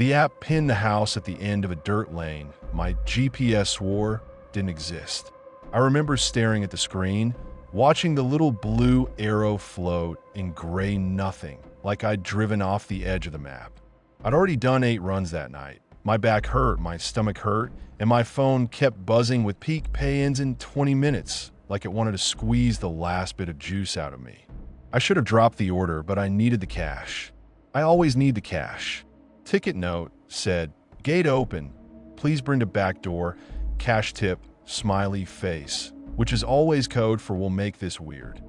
The app pinned the house at the end of a dirt lane my GPS swore didn't exist. I remember staring at the screen, watching the little blue arrow float in gray nothing, like I'd driven off the edge of the map. I'd already done 8 runs that night. My back hurt, my stomach hurt, and my phone kept buzzing with peak pay-ins in 20 minutes, like it wanted to squeeze the last bit of juice out of me. I should have dropped the order, but I needed the cash. I always need the cash. Ticket note said, "Gate open. Please bring to back door. Cash tip, smiley face," which is always code for "we'll make this weird."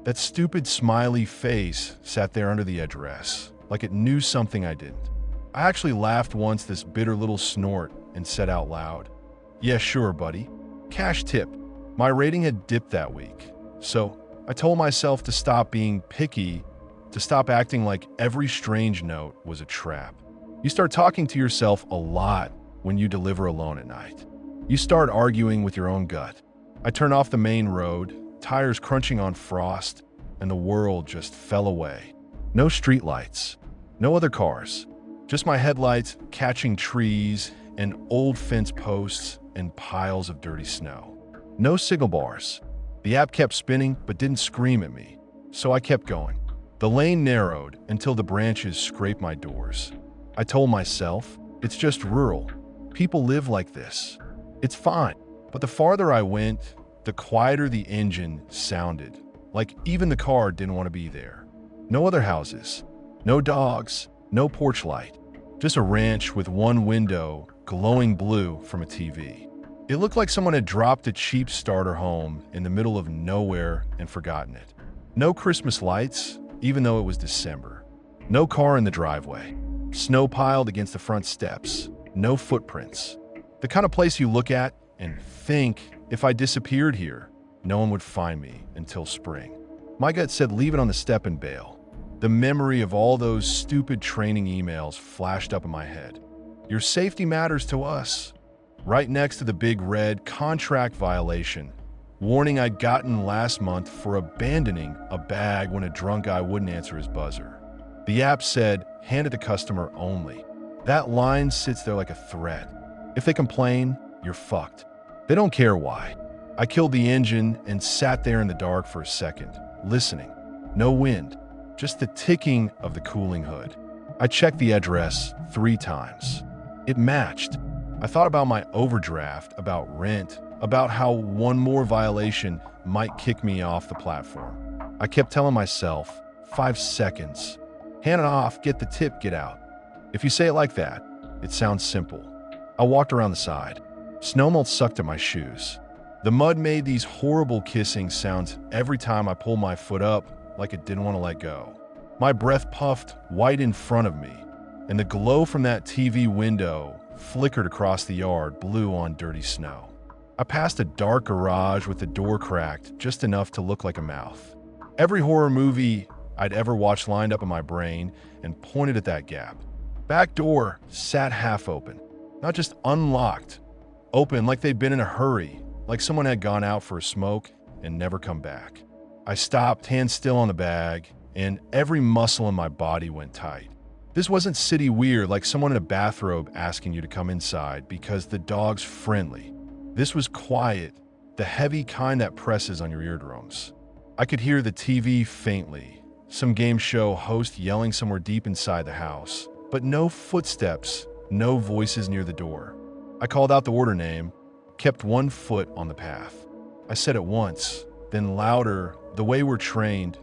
That stupid smiley face sat there under the address, like it knew something I didn't. I actually laughed once, this bitter little snort, and said out loud, "Yeah, sure, buddy. Cash tip." My rating had dipped that week, so I told myself to stop being picky, to stop acting like every strange note was a trap. You start talking to yourself a lot when you deliver alone at night. You start arguing with your own gut. I turned off the main road, tires crunching on frost, and the world just fell away. No streetlights, no other cars, just my headlights catching trees and old fence posts and piles of dirty snow. No signal bars. The app kept spinning but didn't scream at me, so I kept going. The lane narrowed until the branches scraped my doors. I told myself, it's just rural. People live like this. It's fine. But the farther I went, the quieter the engine sounded, like even the car didn't want to be there. No other houses, no dogs, no porch light, just a ranch with one window glowing blue from a TV. It looked like someone had dropped a cheap starter home in the middle of nowhere and forgotten it. No Christmas lights, even though it was December. No car in the driveway. Snow piled against the front steps. No footprints. The kind of place you look at and think, if I disappeared here, no one would find me until spring. My gut said leave it on the step and bail. The memory of all those stupid training emails flashed up in my head. Your safety matters to us. Right next to the big red contract violation, warning I'd gotten last month for abandoning a bag when a drunk guy wouldn't answer his buzzer. The app said, hand it to customer only. That line sits there like a threat. If they complain, you're fucked. They don't care why. I killed the engine and sat there in the dark for a second, listening. No wind, just the ticking of the cooling hood. I checked the address 3 times. It matched. I thought about my overdraft, about rent, about how one more violation might kick me off the platform. I kept telling myself, 5 seconds. Hand it off, get the tip, get out. If you say it like that, it sounds simple. I walked around the side. Snowmelt sucked at my shoes. The mud made these horrible kissing sounds every time I pulled my foot up, like it didn't want to let go. My breath puffed white in front of me, and the glow from that TV window flickered across the yard, blue on dirty snow. I passed a dark garage with the door cracked just enough to look like a mouth. Every horror movie I'd ever watched lined up in my brain and pointed at that gap. Back door sat half open, not just unlocked, open like they'd been in a hurry, like someone had gone out for a smoke and never come back. I stopped, hands still on the bag, and every muscle in my body went tight. This wasn't city weird like someone in a bathrobe asking you to come inside because the dog's friendly. This was quiet, the heavy kind that presses on your eardrums. I could hear the TV faintly, some game show host yelling somewhere deep inside the house, but no footsteps, no voices near the door. I called out the order name, kept one foot on the path. I said it once, then louder, the way we're trained,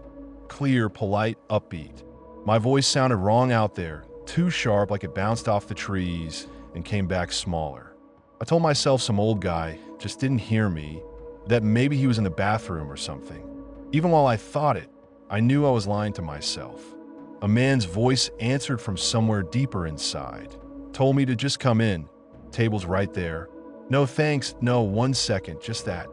clear, polite, upbeat. My voice sounded wrong out there, too sharp like it bounced off the trees and came back smaller. I told myself some old guy just didn't hear me, that maybe he was in the bathroom or something. Even while I thought it, I knew I was lying to myself. A man's voice answered from somewhere deeper inside, told me to just come in. Table's right there. No thanks, no, 1 second, just that.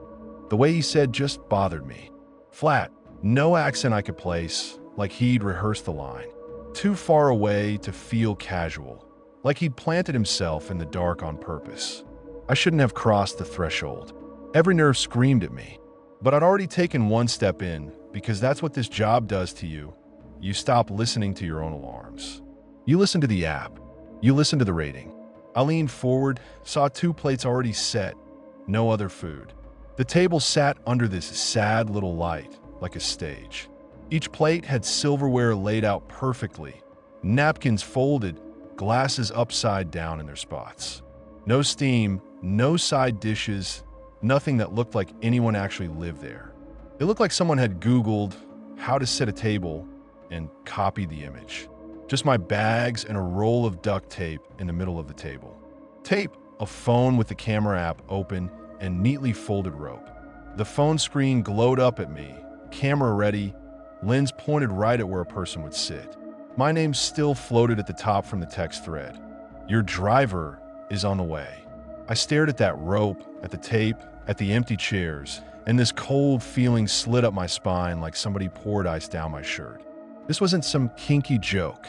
The way he said just bothered me. Flat, no accent I could place, like he'd rehearsed the line. Too far away to feel casual, like he'd planted himself in the dark on purpose. I shouldn't have crossed the threshold. Every nerve screamed at me, but I'd already taken 1 step in, because that's what this job does to you. You stop listening to your own alarms. You listen to the app. You listen to the rating. I leaned forward, saw 2 plates already set, no other food. The table sat under this sad little light, like a stage. Each plate had silverware laid out perfectly, napkins folded, glasses upside down in their spots. No steam, no side dishes, nothing that looked like anyone actually lived there. It looked like someone had Googled how to set a table and copied the image. Just my bags and a roll of duct tape in the middle of the table. Tape, a phone with the camera app open, and neatly folded rope. The phone screen glowed up at me, camera ready, lens pointed right at where a person would sit. My name still floated at the top from the text thread. Your driver is on the way. I stared at that rope, at the tape, at the empty chairs, and this cold feeling slid up my spine like somebody poured ice down my shirt. This wasn't some kinky joke.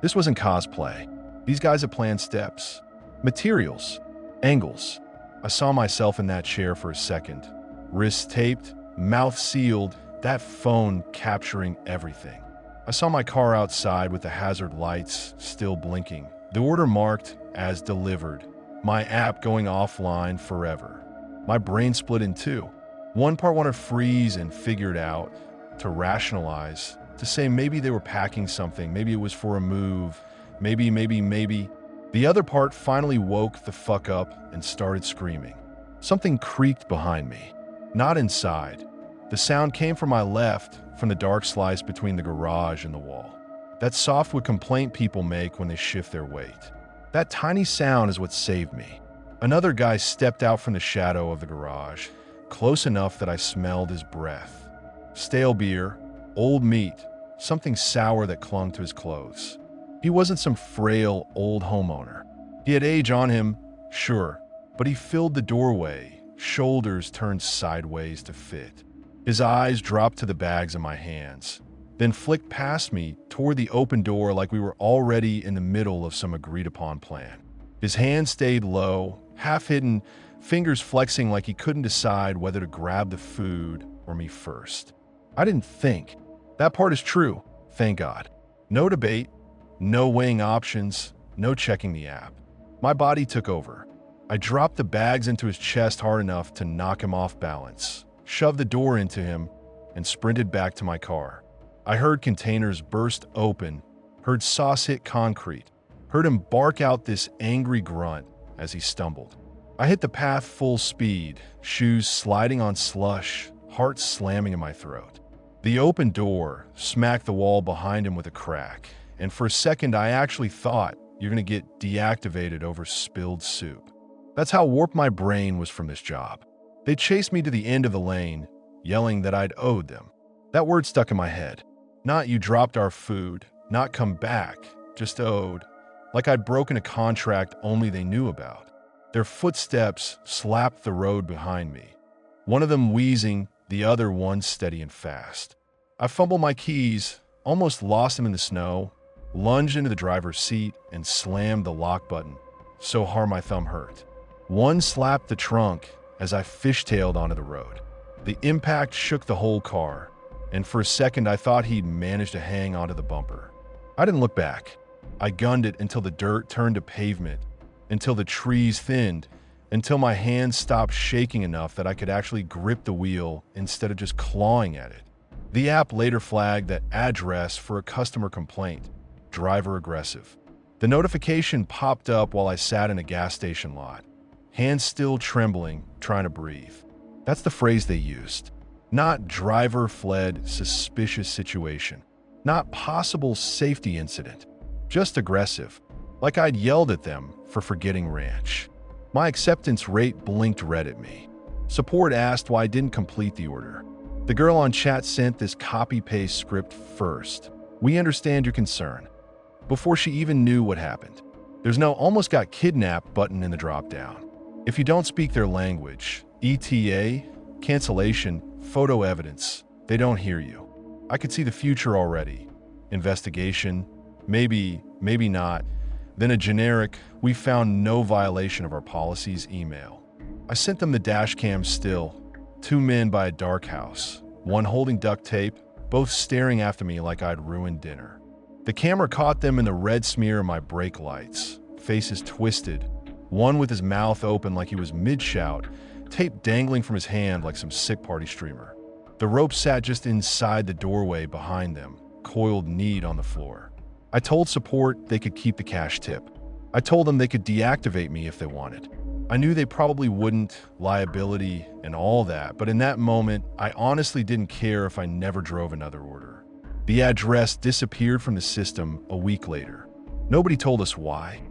This wasn't cosplay. These guys had planned steps, materials, angles. I saw myself in that chair for a second. Wrists taped, mouth sealed, that phone capturing everything. I saw my car outside with the hazard lights still blinking. The order marked as delivered. My app going offline forever. My brain split in two. One part wanted to freeze and figure it out, to rationalize, to say maybe they were packing something, maybe it was for a move, maybe. The other part finally woke the fuck up and started screaming. Something creaked behind me. Not inside. The sound came from my left, from the dark slice between the garage and the wall. That softwood complaint people make when they shift their weight. That tiny sound is what saved me. Another guy stepped out from the shadow of the garage, close enough that I smelled his breath. Stale beer, old meat, something sour that clung to his clothes. He wasn't some frail, old homeowner. He had age on him, sure, but he filled the doorway, shoulders turned sideways to fit. His eyes dropped to the bags in my hands, then flicked past me toward the open door like we were already in the middle of some agreed-upon plan. His hand stayed low, half-hidden, fingers flexing like he couldn't decide whether to grab the food or me first. I didn't think. That part is true, thank God. No debate, no weighing options, no checking the app. My body took over. I dropped the bags into his chest hard enough to knock him off balance, shoved the door into him, and sprinted back to my car. I heard containers burst open, heard sauce hit concrete, heard him bark out this angry grunt as he stumbled. I hit the path full speed, shoes sliding on slush, heart slamming in my throat. The open door smacked the wall behind him with a crack, and for a second I actually thought you're gonna get deactivated over spilled soup. That's how warped my brain was from this job. They chased me to the end of the lane, yelling that I'd owed them. That word stuck in my head. Not you dropped our food, not come back, just owed. Like I'd broken a contract only they knew about. Their footsteps slapped the road behind me. One of them wheezing, the other one steady and fast. I fumbled my keys, almost lost them in the snow, lunged into the driver's seat, and slammed the lock button, so hard my thumb hurt. One slapped the trunk as I fishtailed onto the road. The impact shook the whole car, and for a second I thought he'd managed to hang onto the bumper. I didn't look back. I gunned it until the dirt turned to pavement, until the trees thinned, until my hands stopped shaking enough that I could actually grip the wheel instead of just clawing at it. The app later flagged that address for a customer complaint, driver aggressive. The notification popped up while I sat in a gas station lot, hands still trembling, trying to breathe. That's the phrase they used. Not driver fled suspicious situation. Not possible safety incident. Just aggressive. Like I'd yelled at them for forgetting ranch. My acceptance rate blinked red at me. Support asked why I didn't complete the order. The girl on chat sent this copy-paste script first. We understand your concern. Before she even knew what happened. There's no almost got kidnapped button in the drop-down. If you don't speak their language, ETA, cancellation, photo evidence, they don't hear you. I could see the future already. Investigation, maybe not. Then a generic, we found no violation of our policies email. I sent them the dash cam still. 2 men by a dark house, one holding duct tape, both staring after me like I'd ruined dinner. The camera caught them in the red smear of my brake lights, faces twisted, one with his mouth open like he was mid-shout, tape dangling from his hand like some sick party streamer. The rope sat just inside the doorway behind them, coiled neat on the floor. I told support they could keep the cash tip. I told them they could deactivate me if they wanted. I knew they probably wouldn't, liability and all that, but in that moment, I honestly didn't care if I never drove another order. The address disappeared from the system a week later. Nobody told us why.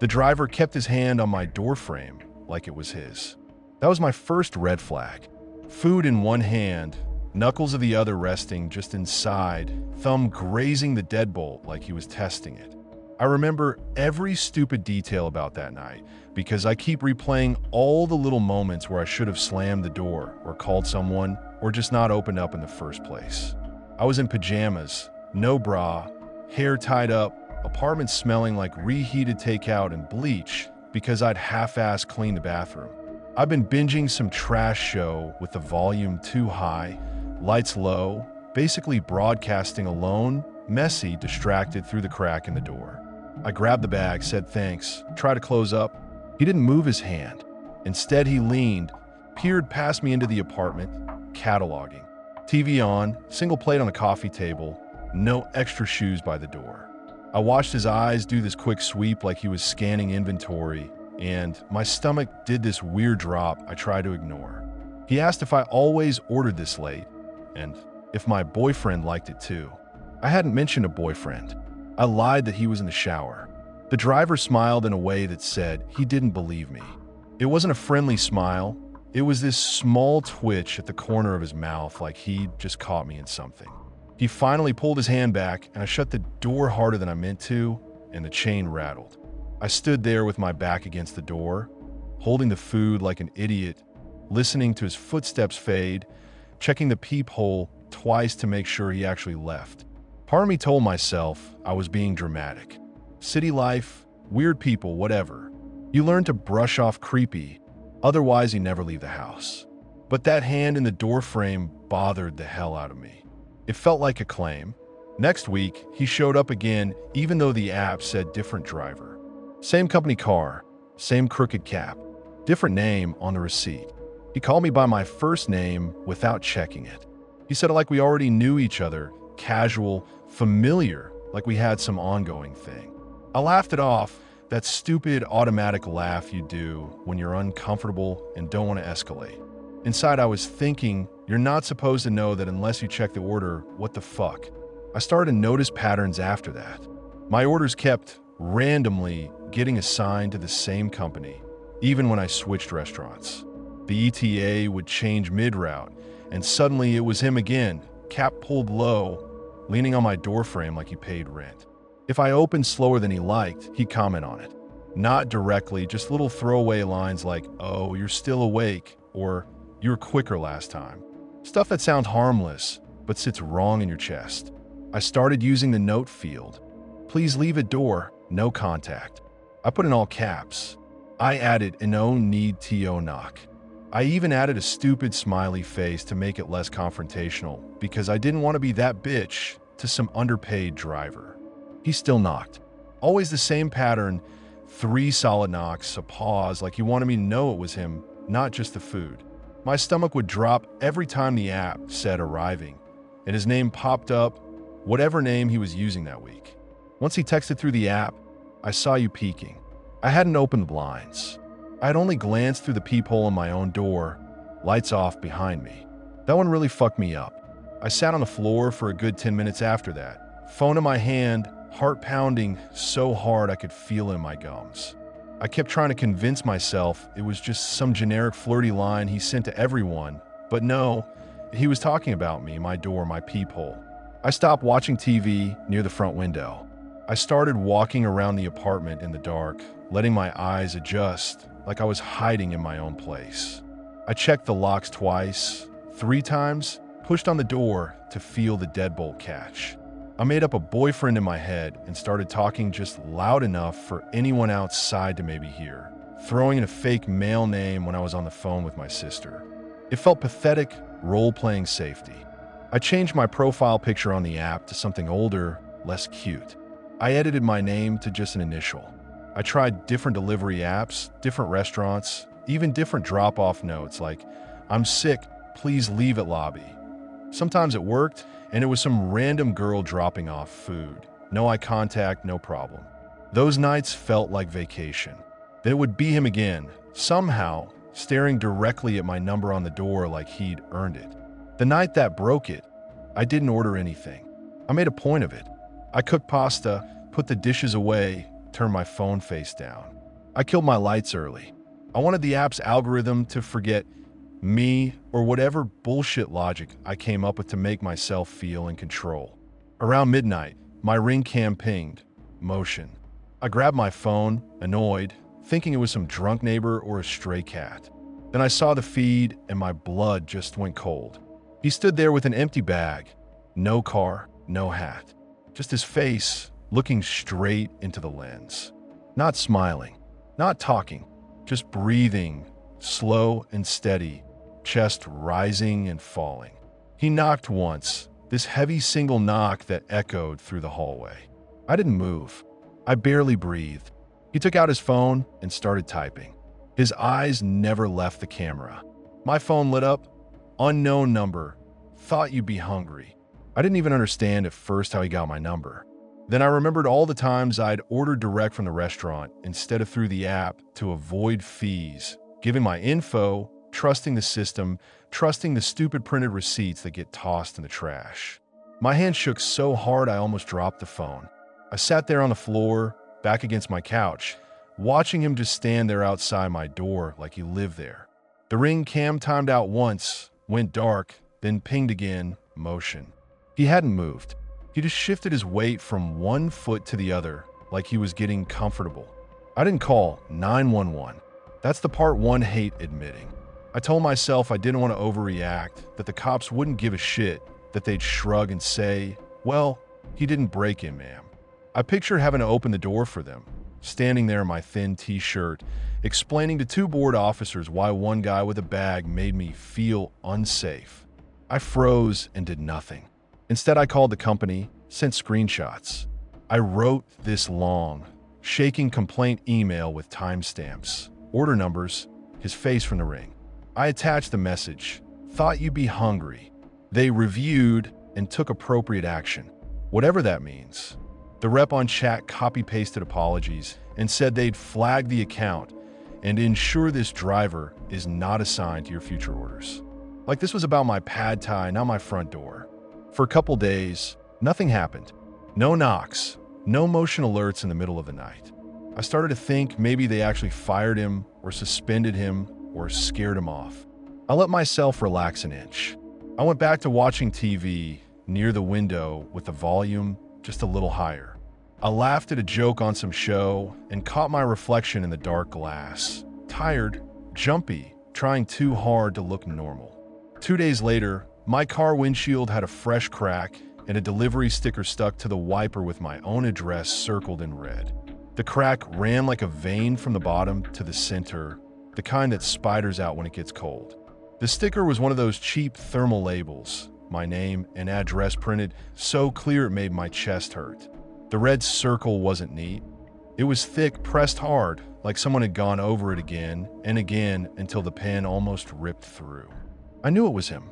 The driver kept his hand on my door frame like it was his. That was my first red flag. Food in one hand, knuckles of the other resting just inside, thumb grazing the deadbolt like he was testing it. I remember every stupid detail about that night because I keep replaying all the little moments where I should have slammed the door or called someone or just not opened up in the first place. I was in pajamas, no bra, hair tied up, apartment smelling like reheated takeout and bleach because I'd half-assed cleaned the bathroom. I've been binging some trash show with the volume too high, lights low, basically broadcasting alone, messy, distracted through the crack in the door. I grabbed the bag, said thanks, tried to close up. He didn't move his hand. Instead, he leaned, peered past me into the apartment, cataloging. TV on, single plate on the coffee table, no extra shoes by the door. I watched his eyes do this quick sweep like he was scanning inventory, and my stomach did this weird drop I tried to ignore. He asked if I always ordered this late, and if my boyfriend liked it too. I hadn't mentioned a boyfriend. I lied that he was in the shower. The driver smiled in a way that said he didn't believe me. It wasn't a friendly smile. It was this small twitch at the corner of his mouth like he'd just caught me in something. He finally pulled his hand back, and I shut the door harder than I meant to, and the chain rattled. I stood there with my back against the door, holding the food like an idiot, listening to his footsteps fade, checking the peephole twice to make sure he actually left. Part of me told myself I was being dramatic. City life, weird people, whatever. You learn to brush off creepy, otherwise you never leave the house. But that hand in the doorframe bothered the hell out of me. It felt like a claim. Next week, he showed up again, even though the app said different driver. Same company car, same crooked cap, different name on the receipt. He called me by my first name without checking it. He said it like we already knew each other, casual, familiar, like we had some ongoing thing. I laughed it off, that stupid automatic laugh you do when you're uncomfortable and don't want to escalate. Inside, I was thinking, you're not supposed to know that unless you check the order, what the fuck? I started to notice patterns after that. My orders kept randomly getting assigned to the same company, even when I switched restaurants. The ETA would change mid-route, and suddenly it was him again, cap pulled low, leaning on my doorframe like he paid rent. If I opened slower than he liked, he'd comment on it. Not directly, just little throwaway lines like, "Oh, you're still awake," or "You were quicker last time." Stuff that sounds harmless, but sits wrong in your chest. I started using the note field. "Please leave at door, no contact." I put in all caps. I added "no need to knock." I even added a stupid smiley face to make it less confrontational because I didn't want to be that bitch to some underpaid driver. He still knocked. Always the same pattern, 3 solid knocks, a pause like he wanted me to know it was him, not just the food. My stomach would drop every time the app said arriving, and his name popped up, whatever name he was using that week. Once he texted through the app, "I saw you peeking." I hadn't opened the blinds. I had only glanced through the peephole on my own door, lights off behind me. That one really fucked me up. I sat on the floor for a good 10 minutes after that, phone in my hand, heart pounding so hard I could feel it in my gums. I kept trying to convince myself it was just some generic flirty line he sent to everyone, but no, he was talking about me, my door, my peephole. I stopped watching TV near the front window. I started walking around the apartment in the dark, letting my eyes adjust like I was hiding in my own place. I checked the locks twice, 3 times, pushed on the door to feel the deadbolt catch. I made up a boyfriend in my head and started talking just loud enough for anyone outside to maybe hear, throwing in a fake male name when I was on the phone with my sister. It felt pathetic, role-playing safety. I changed my profile picture on the app to something older, less cute. I edited my name to just an initial. I tried different delivery apps, different restaurants, even different drop-off notes like, "I'm sick, please leave at lobby." Sometimes it worked, and it was some random girl dropping off food. No eye contact, no problem. Those nights felt like vacation. Then it would be him again, somehow, staring directly at my number on the door like he'd earned it. The night that broke it, I didn't order anything. I made a point of it. I cooked pasta, put the dishes away, turned my phone face down. I killed my lights early. I wanted the app's algorithm to forget me or whatever bullshit logic I came up with to make myself feel in control. Around midnight, my Ring cam pinged. Motion. I grabbed my phone, annoyed, thinking it was some drunk neighbor or a stray cat. Then I saw the feed and my blood just went cold. He stood there with an empty bag. No car, no hat. Just his face looking straight into the lens. Not smiling, not talking, just breathing, slow and steady, chest rising and falling. He knocked once, this heavy single knock that echoed through the hallway. I didn't move. I barely breathed. He took out his phone and started typing. His eyes never left the camera. My phone lit up. Unknown number. Thought you'd be hungry. I didn't even understand at first how he got my number. Then I remembered all the times I'd ordered direct from the restaurant instead of through the app to avoid fees, giving my info, trusting the system, trusting the stupid printed receipts that get tossed in the trash. My hand shook so hard I almost dropped the phone. I sat there on the floor, back against my couch, watching him just stand there outside my door like he lived there. The Ring cam timed out once, went dark, then pinged again, motion. He hadn't moved. He just shifted his weight from one foot to the other, like he was getting comfortable. I didn't call 911. That's the part one hate admitting. I told myself I didn't want to overreact, that the cops wouldn't give a shit, that they'd shrug and say, "Well, he didn't break in, ma'am." I pictured having to open the door for them, standing there in my thin t-shirt, explaining to two bored officers why one guy with a bag made me feel unsafe. I froze and did nothing. Instead, I called the company, sent screenshots. I wrote this long, shaking complaint email with timestamps, order numbers, his face from the Ring. I attached the message, "Thought you'd be hungry." They reviewed and took appropriate action, whatever that means. The rep on chat copy-pasted apologies and said they'd flag the account and ensure this driver is not assigned to your future orders. Like this was about my pad thai, not my front door. For a couple days, nothing happened. No knocks, no motion alerts in the middle of the night. I started to think maybe they actually fired him or suspended him or scared him off. I let myself relax an inch. I went back to watching TV near the window with the volume just a little higher. I laughed at a joke on some show and caught my reflection in the dark glass. Tired, jumpy, trying too hard to look normal. 2 days later, my car windshield had a fresh crack and a delivery sticker stuck to the wiper with my own address circled in red. The crack ran like a vein from the bottom to the center, the kind that spiders out when it gets cold. The sticker was one of those cheap thermal labels, my name and address printed so clear it made my chest hurt. The red circle wasn't neat. It was thick, pressed hard, like someone had gone over it again and again until the pen almost ripped through. I knew it was him.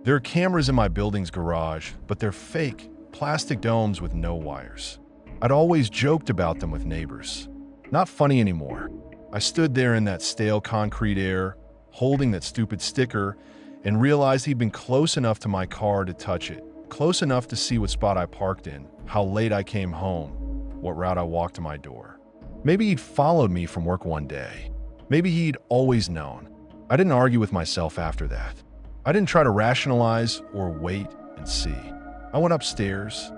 There are cameras in my building's garage, but they're fake, plastic domes with no wires. I'd always joked about them with neighbors. Not funny anymore. I stood there in that stale concrete air, holding that stupid sticker, and realized he'd been close enough to my car to touch it, close enough to see what spot I parked in, how late I came home, what route I walked to my door. Maybe he'd followed me from work one day. Maybe he'd always known. I didn't argue with myself after that. I didn't try to rationalize or wait and see. I went upstairs,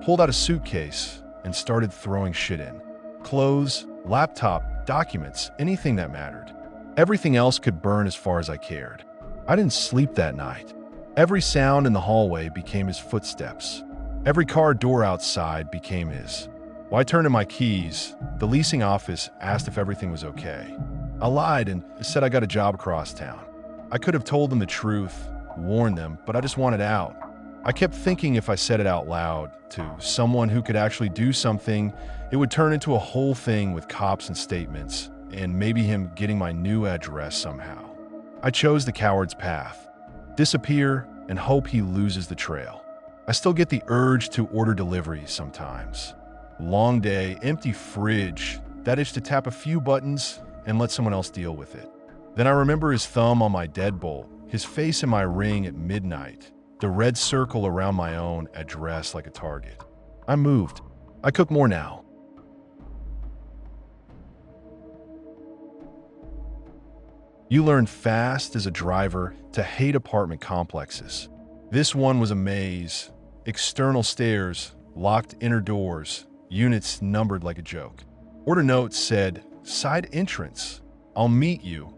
pulled out a suitcase, and started throwing shit in. Clothes, laptop, documents, anything that mattered. Everything else could burn as far as I cared. I didn't sleep that night. Every sound in the hallway became his footsteps. Every car door outside became his. When I turned in my keys, the leasing office asked if everything was okay. I lied and said I got a job across town. I could have told them the truth, warned them, but I just wanted out. I kept thinking if I said it out loud to someone who could actually do something, it would turn into a whole thing with cops and statements, and maybe him getting my new address somehow. I chose the coward's path. Disappear and hope he loses the trail. I still get the urge to order deliveries sometimes. Long day, empty fridge, that itch to tap a few buttons and let someone else deal with it. Then I remember his thumb on my deadbolt, his face in my ring at midnight, the red circle around my own address like a target. I moved. I cook more now. You learn fast as a driver to hate apartment complexes. This one was a maze. External stairs, locked inner doors, units numbered like a joke. Order notes said, "Side entrance. I'll meet you."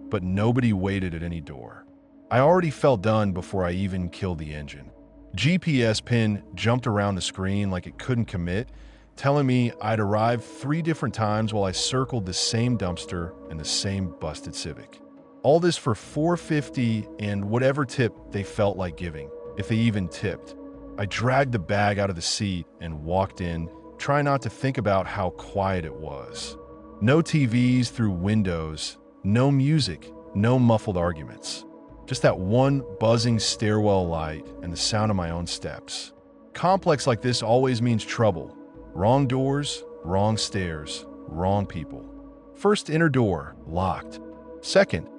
But nobody waited at any door. I already felt done before I even killed the engine. GPS pin jumped around the screen like it couldn't commit, telling me I'd arrived 3 different times while I circled the same dumpster and the same busted Civic. All this for $4.50 and whatever tip they felt like giving, if they even tipped. I dragged the bag out of the seat and walked in, trying not to think about how quiet it was. No TVs through windows, no music, no muffled arguments. Just that one buzzing stairwell light and the sound of my own steps. Complex like this always means trouble. Wrong doors, wrong stairs, wrong people. First inner door, locked. Second,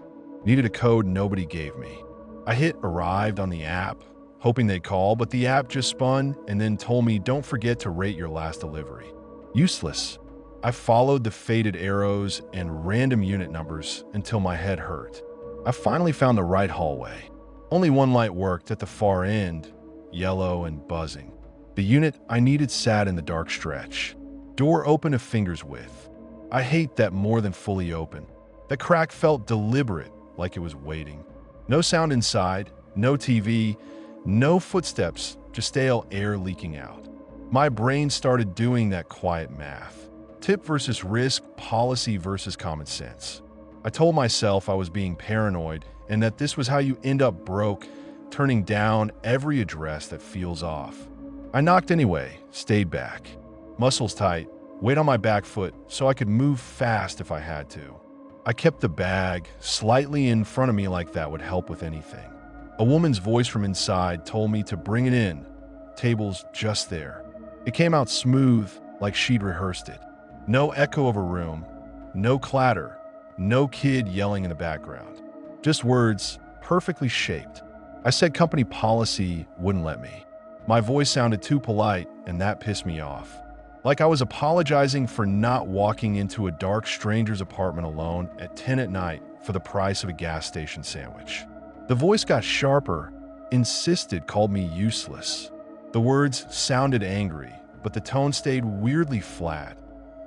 needed a code nobody gave me. I hit arrived on the app, hoping they'd call, but the app just spun and then told me don't forget to rate your last delivery. Useless. I followed the faded arrows and random unit numbers until my head hurt. I finally found the right hallway. Only one light worked at the far end, yellow and buzzing. The unit I needed sat in the dark stretch. Door open a finger's width. I hate that more than fully open. The crack felt deliberate, like it was waiting. No sound inside, no TV, no footsteps, just stale air leaking out. My brain started doing that quiet math. Tip versus risk, policy versus common sense. I told myself I was being paranoid and that this was how you end up broke, turning down every address that feels off. I knocked anyway, stayed back. Muscles tight, weight on my back foot so I could move fast if I had to. I kept the bag slightly in front of me like that would help with anything. A woman's voice from inside told me to bring it in. Table's just there. It came out smooth, like she'd rehearsed it. No echo of a room, no clatter, no kid yelling in the background. Just words, perfectly shaped. I said company policy wouldn't let me. My voice sounded too polite, and that pissed me off. Like I was apologizing for not walking into a dark stranger's apartment alone at 10 at night for the price of a gas station sandwich. The voice got sharper, insisted, called me useless. The words sounded angry, but the tone stayed weirdly flat,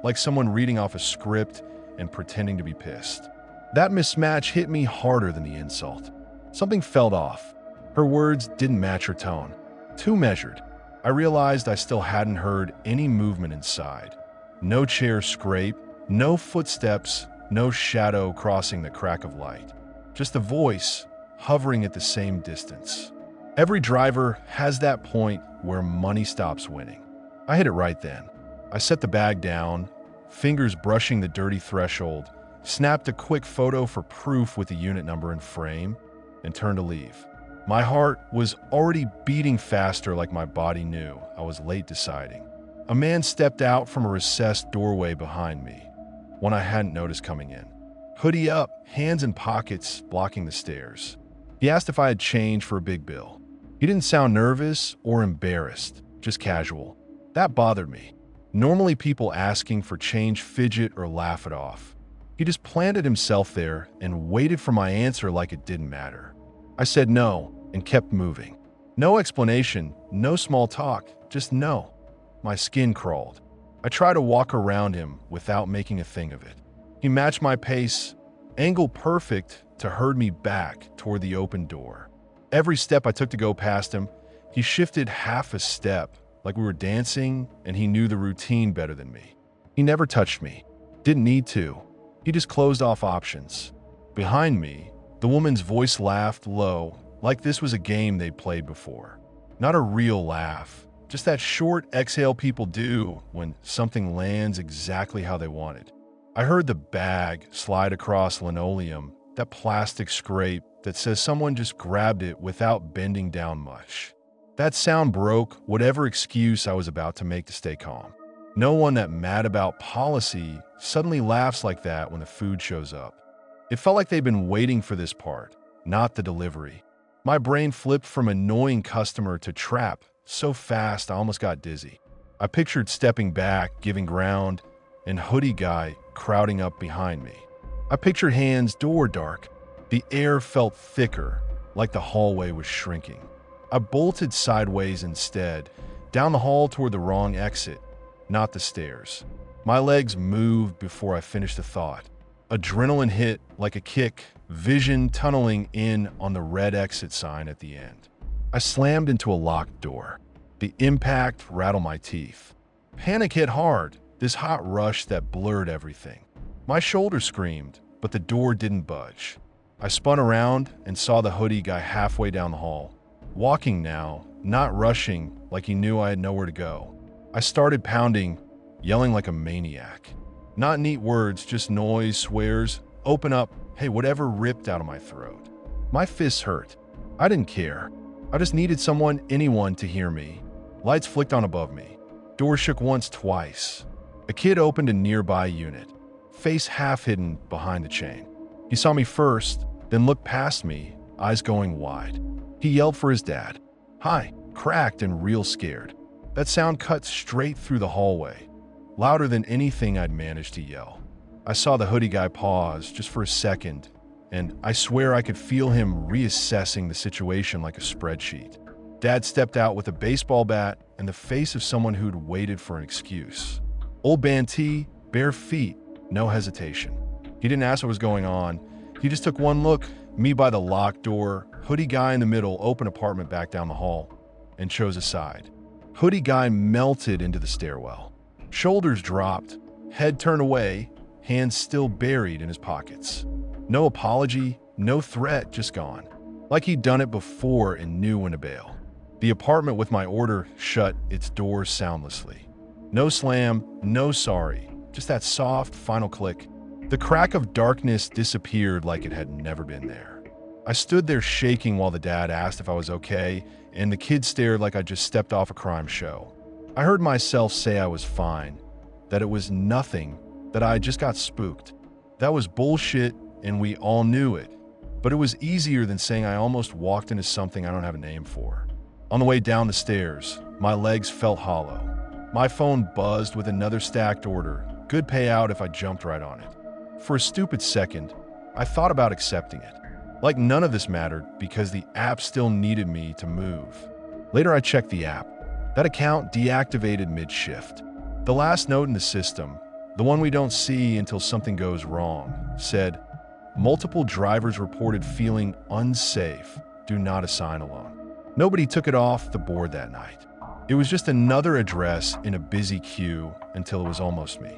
like someone reading off a script and pretending to be pissed. That mismatch hit me harder than the insult. Something felt off. Her words didn't match her tone. Too measured. I realized I still hadn't heard any movement inside. No chair scrape, no footsteps, no shadow crossing the crack of light. Just a voice hovering at the same distance. Every driver has that point where money stops winning. I hit it right then. I set the bag down, fingers brushing the dirty threshold, snapped a quick photo for proof with the unit number and frame, and turned to leave. My heart was already beating faster like my body knew I was late deciding. A man stepped out from a recessed doorway behind me, one I hadn't noticed coming in. Hoodie up, hands in pockets, blocking the stairs. He asked if I had change for a big bill. He didn't sound nervous or embarrassed, just casual. That bothered me. Normally people asking for change fidget or laugh it off. He just planted himself there and waited for my answer like it didn't matter. I said no and kept moving. No explanation, no small talk, just no. My skin crawled. I tried to walk around him without making a thing of it. He matched my pace, angle perfect to herd me back toward the open door. Every step I took to go past him, he shifted half a step, like we were dancing and he knew the routine better than me. He never touched me. Didn't need to. He just closed off options. Behind me, the woman's voice laughed low, like this was a game they'd played before. Not a real laugh, just that short exhale people do when something lands exactly how they wanted. I heard the bag slide across linoleum, that plastic scrape that says someone just grabbed it without bending down much. That sound broke whatever excuse I was about to make to stay calm. No one that mad about policy suddenly laughs like that when the food shows up. It felt like they'd been waiting for this part, not the delivery. My brain flipped from annoying customer to trap so fast I almost got dizzy. I pictured stepping back, giving ground, and hoodie guy crowding up behind me. I pictured hands door dark. The air felt thicker, like the hallway was shrinking. I bolted sideways instead, down the hall toward the wrong exit, not the stairs. My legs moved before I finished the thought. Adrenaline hit like a kick, vision tunneling in on the red exit sign at the end. I slammed into a locked door. The impact rattled my teeth. Panic hit hard, this hot rush that blurred everything. My shoulder screamed, but the door didn't budge. I spun around and saw the hoodie guy halfway down the hall. Walking now, not rushing like he knew I had nowhere to go. I started pounding, yelling like a maniac. Not neat words, just noise, swears, open up, hey, whatever ripped out of my throat. My fists hurt. I didn't care. I just needed anyone to hear me. Lights flicked on above me. Door shook once, twice. A kid opened a nearby unit, face half hidden behind the chain. He saw me first, then looked past me, eyes going wide. He yelled for his dad. Hi, cracked and real scared. That sound cut straight through the hallway, louder than anything I'd managed to yell. I saw the hoodie guy pause just for a second, and I swear I could feel him reassessing the situation like a spreadsheet. Dad stepped out with a baseball bat and the face of someone who'd waited for an excuse. Old band tee, bare feet, no hesitation. He didn't ask what was going on. He just took one look, me by the locked door, hoodie guy in the middle, open apartment back down the hall, and chose a side. Hoodie guy melted into the stairwell. Shoulders dropped, head turned away, hands still buried in his pockets. No apology, no threat, just gone. Like he'd done it before and knew when to bail. The apartment with my order shut its doors soundlessly. No slam, no sorry, just that soft final click. The crack of darkness disappeared like it had never been there. I stood there shaking while the dad asked if I was okay, and the kid stared like I just stepped off a crime show. I heard myself say I was fine, that it was nothing, that I just got spooked. That was bullshit, and we all knew it. But it was easier than saying I almost walked into something I don't have a name for. On the way down the stairs, my legs felt hollow. My phone buzzed with another stacked order. Good payout if I jumped right on it. For a stupid second, I thought about accepting it. Like none of this mattered because the app still needed me to move. Later I checked the app. That account deactivated mid-shift. The last note in the system, the one we don't see until something goes wrong, said, multiple drivers reported feeling unsafe. Do not assign alone. Nobody took it off the board that night. It was just another address in a busy queue until it was almost me.